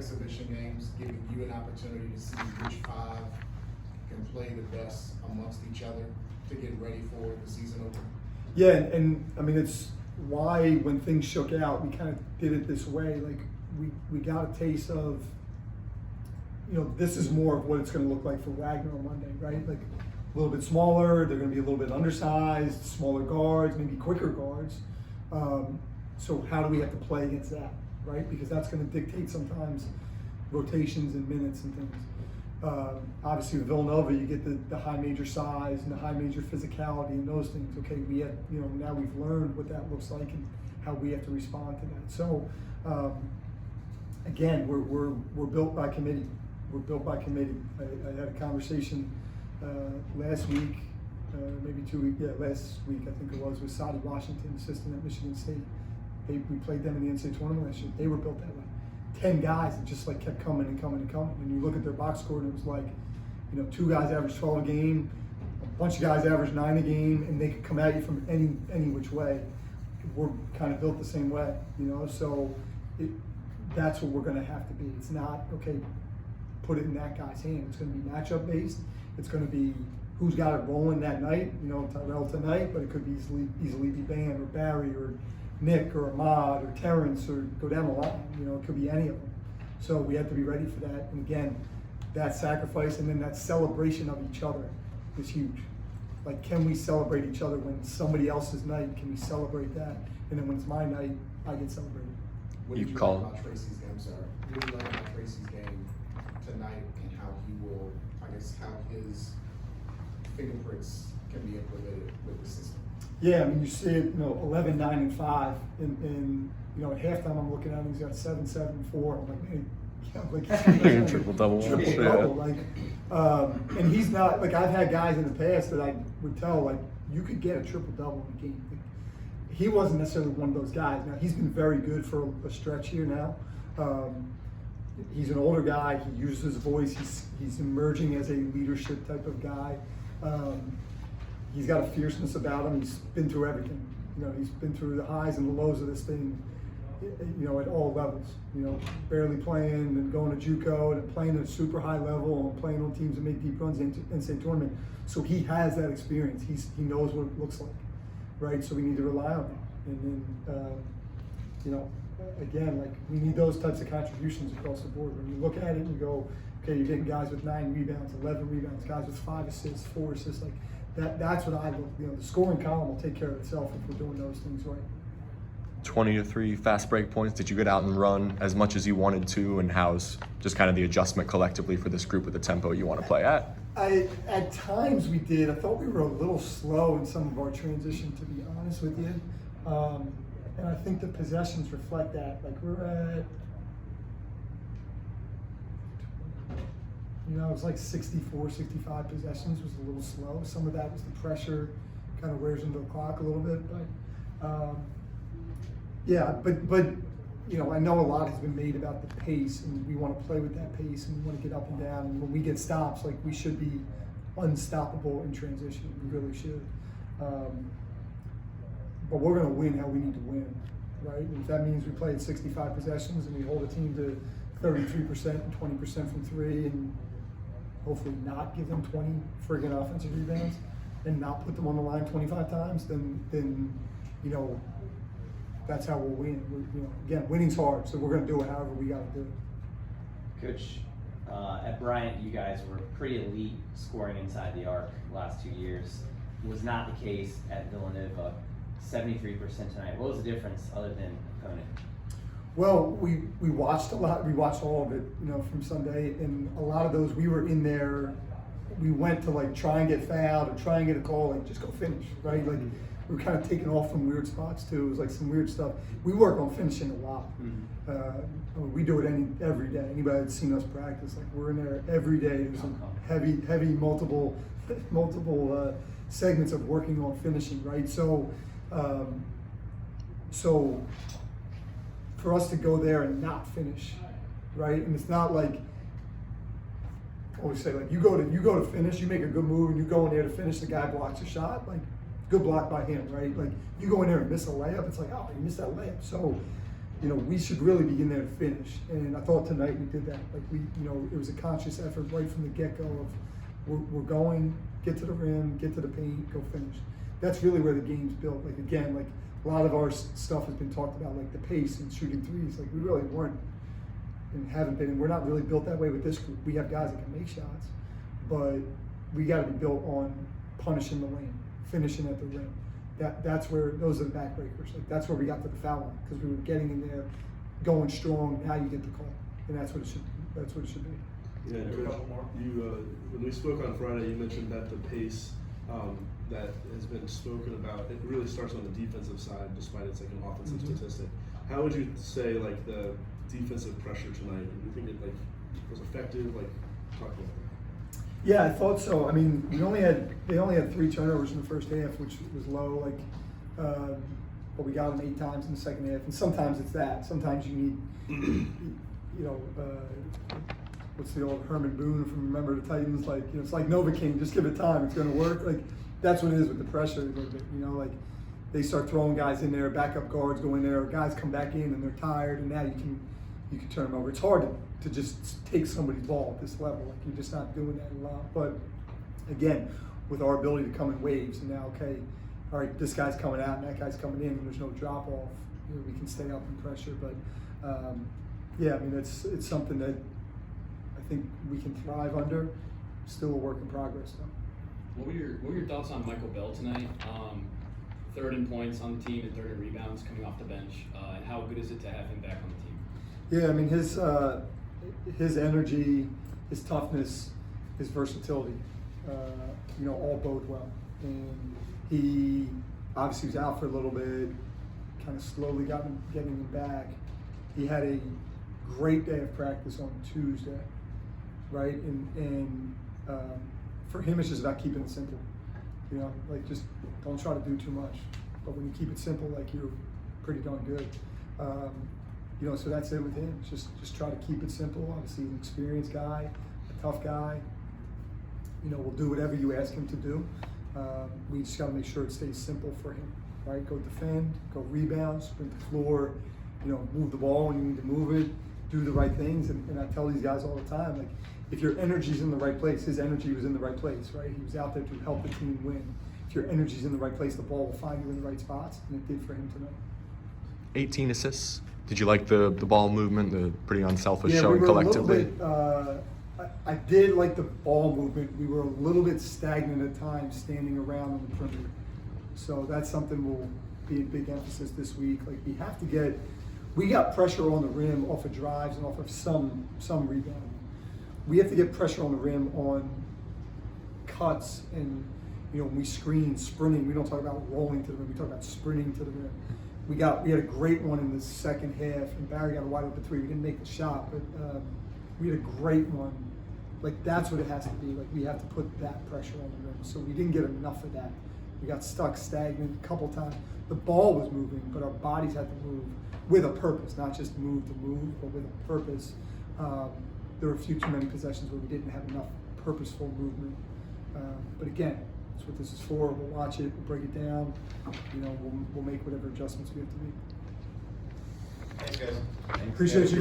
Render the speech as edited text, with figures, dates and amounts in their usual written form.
exhibition games, giving you an opportunity to see which five can play the best amongst each other to get ready for the season opener? Yeah, and I mean, it's why when things shook out, we kind of did it this way. Like we got a taste of, this is more of what it's going to look like for Wagner on Monday, right? Like a little bit smaller, they're going to be a little bit undersized, smaller guards, maybe quicker guards. So how do we have to play against that, right? Because that's going to dictate sometimes rotations and minutes and things. Obviously with Villanova, you get the high major size and the high major physicality and those things. Okay, we have, now we've learned what that looks like and how we have to respond to that. So again, we're built by committee. We're built by committee. I had a conversation last week, maybe 2 weeks, last week I think it was, with Sadi Washington, assistant at Michigan State. We played them in the NCAA tournament last year. They were built that way. 10 guys that just like kept coming and coming and coming. And you look at their box score and it was like, 2 guys average 12 a game, a bunch of guys average 9 a game, and they could come at you from any which way. We're kind of built the same way, so that's what we're gonna have to be. It's not, okay, put it in that guy's hand. It's gonna be matchup based. It's gonna be who's got it rolling that night, Tyrell tonight, but it could be easily be Bam or Barry or Nick or Ahmad or Terrence or go down the line, it could be any of them. So we have to be ready for that. And again, that sacrifice and then that celebration of each other is huge. Like, can we celebrate each other when somebody else's night? Can we celebrate that? And then when it's my night, I get celebrated. What did you like about Tracy's game, sir? What did you like about Tracy's game tonight and how he will, how his fingerprints can be implemented with the system? Yeah, I mean, you see it, 11, 9, and 5, and at halftime I'm looking at him, he's got 7, 7, 4. I'm like, man, triple double, like, and he's not like, I've had guys in the past that I would tell, like, you could get a triple double in a game. Like, he wasn't necessarily one of those guys. Now he's been very good for a stretch here now. He's an older guy. He uses his voice. He's emerging as a leadership type of guy. He's got a fierceness about him. He's been through everything. He's been through the highs and the lows of this thing, at all levels. Barely playing and going to JUCO and playing at a super high level and playing on teams that make deep runs in NCAA tournament. So he has that experience. He knows what it looks like, right? So we need to rely on him. And then, again, like, we need those types of contributions across the board. When you look at it and you go, okay, you're getting guys with 9 rebounds, 11 rebounds, guys with 5 assists, 4 assists, like that's what I look. The scoring column will take care of itself if we're doing those things right. 20-3 fast break points. Did you get out and run as much as you wanted to, and how's just kind of the adjustment collectively for this group with the tempo you want to play at? At times we did. I thought we were a little slow in some of our transition, to be honest with you. And I think the possessions reflect that. Like, we're at, it was like 64, 65 possessions was a little slow. Some of that was the pressure, kind of wears into the clock a little bit. But I know a lot has been made about the pace, and we want to play with that pace, and we want to get up and down. And when we get stops, like, we should be unstoppable in transition. We really should. But we're going to win how we need to win, right? And if that means we play at 65 possessions and we hold a team to 33% and 20% from 3, and hopefully not give them 20 friggin' offensive rebounds and not put them on the line 25 times, then that's how we'll win. Again, winning's hard, so we're going to do it however we got to do it. Coach, at Bryant, you guys were pretty elite scoring inside the arc the last 2 years. It was not the case at Villanova. 73% tonight. What was the difference other than opponent? Well, we watched a lot. We watched all of it, from Sunday, and a lot of those we were in there. We went to like try and get fouled or try and get a call, like just go finish, right? Like, we were kind of taking off from weird spots too. It was like some weird stuff. We work on finishing a lot. We do it every day. Anybody that's seen us practice, like, we're in there every day. There's some heavy multiple segments of working on finishing, right? So for us to go there and not finish, right? And it's not like, I always say, like, you go to finish, you make a good move, and you go in there to finish, the guy blocks a shot, like, good block by him, right? Like, you go in there and miss a layup, it's like, oh, you missed that layup. So you know, we should really be in there to finish. And I thought tonight we did that. Like you know, it was a conscious effort right from the get-go of we're going, get to the rim, get to the paint, go finish. That's really where the game's built. Like again, like a lot of our stuff has been talked about, like the pace and shooting threes. Like we really weren't and haven't been, and we're not really built that way with this group. We have guys that can make shots, but we got to be built on punishing the lane, finishing at the rim. That's where those are the backbreakers. Like that's where we got to the foul line because we were getting in there, going strong. Now you get the call, and that's what it should. That's what it should be. Yeah, Coach, you when we spoke on Friday, you mentioned that the pace that has been spoken about, it really starts on the defensive side, despite it's like an offensive statistic. How would you say like the defensive pressure tonight? Do you think it like was effective? Like, talk about that. Yeah, I thought so. I mean, they only had 3 turnovers in the first half, which was low. Like, but we got them 8 times in the second half, and sometimes it's that. Sometimes you need, you know, what's the old Herman Boone from Remember the Titans? Like, you know, it's like Novocaine. Just give it time; it's going to work. Like, that's what it is with the pressure. You know, like they start throwing guys in there, backup guards go in there, guys come back in and they're tired, and now you can turn them over. It's hard to just take somebody's ball at this level. Like you're just not doing that a lot. But again, with our ability to come in waves, and now okay, all right, this guy's coming out and that guy's coming in, and there's no drop off. You know, we can stay up in pressure. But yeah, I mean it's something that I think we can thrive under. Still a work in progress though. What were your thoughts on Michael Bell tonight? 3rd in points on the team and 3rd in rebounds coming off the bench. And how good is it to have him back on the team? Yeah, I mean his energy, his toughness, his versatility, you know, all bode well. And he obviously was out for a little bit, kind of slowly getting him back. He had a great day of practice on Tuesday, right? And for him, it's just about keeping it simple. You know, like just don't try to do too much. But when you keep it simple, like you're pretty darn good. You know, so that's it with him. Just try to keep it simple. Obviously, he's an experienced guy, a tough guy. You know, will do whatever you ask him to do. We just got to make sure it stays simple for him, right? Go defend, go rebound, sprint the floor. You know, move the ball when you need to move it. Do the right things. And I tell these guys all the time, like, if your energy's in the right place, his energy was in the right place, right? He was out there to help the team win. If your energy's in the right place, the ball will find you in the right spots, and it did for him tonight. 18 assists. Did you like the ball movement, the pretty unselfish Yeah, showing we were collectively? A little bit, I did like the ball movement. We were a little bit stagnant at times standing around on the perimeter. So that's something will be a big emphasis this week. Like we got pressure on the rim off of drives and off of some rebounding. We have to get pressure on the rim on cuts and, you know, when we screen, sprinting. We don't talk about rolling to the rim. We talk about sprinting to the rim. We had a great one in the second half, and Barry got a wide open 3. We didn't make the shot, but we had a great one. Like that's what it has to be. Like we have to put that pressure on the rim. So we didn't get enough of that. We got stuck stagnant a couple times. The ball was moving, but our bodies had to move with a purpose, not just move to move, but with a purpose. There were a few too many possessions where we didn't have enough purposeful movement. But again, that's what this is for. We'll watch it, we'll break it down. You know, we'll make whatever adjustments we have to make. Thanks, guys. Appreciate you guys.